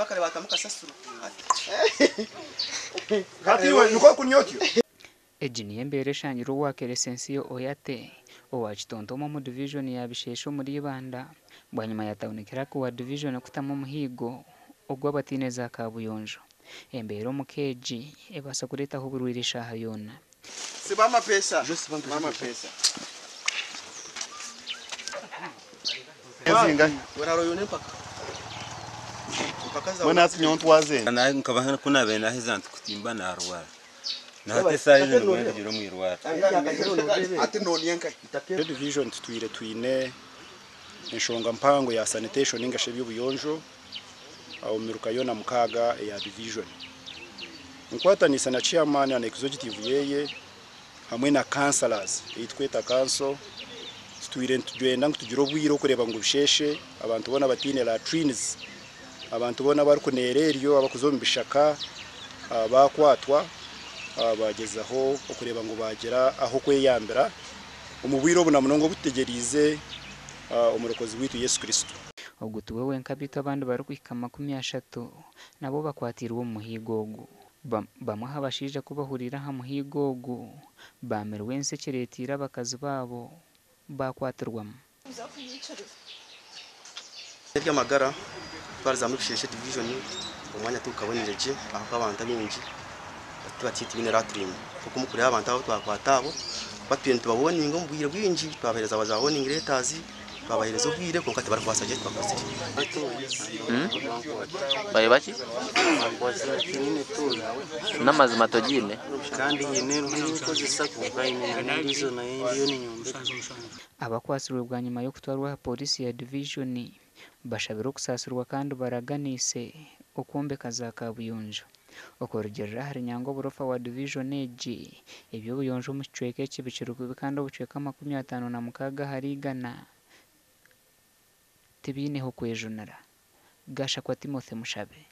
bakare batamuka sasuru Katiwe nuko kunyotyo Eji niyo mbere shangiro wa keresensiyo oyate owa chitontomo mu division ya bishesho muri Ibanda bwanyuma yatawunikira ku wa division kutamo muhigo ogwabatineza Kabuyonjo embero mukeji ebasa kureta ho burwirisha hayona sibama pesa mama pesa ezinga wararoyone mpaka za mwana tsinyontwaze na nkaba kuna bena hizantu kutimba na arwara nate sai no ngwe jiro mu irwara ati noniyenka division twine inshonga mpango ya sanitation ingashe by'ubuyonjo au miruka yona mukaga ya division nkwatanisa na chairman and executive yeye hamwe na councillors itweta council twire tugenda ngutugiro bwiro kureba ngo bisheshe abantu bona batine la trains abantu bona bari kunereryo abakuzombishaka bakwatwa bagezaho okureba ngo bagera aho kweyambira umubwiro buna munongo butegerize umurokozi witu Yesu Kristo ogutuwe wenkabito abandi bari kwikama 13 nabo bakwatirwa mu muhigogo bamwe habashije kubahurira ha muhigogo bamerwe nsekeretira bakazi babo bakwatirwamo Ebya magara twarizamu bisheshe division umwanya tukabonereje aho abantu bingi batwatite bineratrimu kuko mukuri abantu aho twakwatabo batwente babone ngo mbwire bwingi twabahereza abazabone ingiretazi twabahereza ubwire kuko ati barakwasage twakosire baye baki namazi matogine kandi nyene n'uko zisakuka imena ndizo na iyo ni nyumbe abakwasirwe bwa nyuma yo kutwarwa polisi ya division bashabira kusasirwa kandi baraganise okumbeka za Kabuyonjo okorgerera hari nyango burofa wa division eji ibyo buyonjo mu cweke kibikiruko kandi obucweka 50 na mukaga harigana tibineho kwejonara gasha kwa Timothy Mushabe.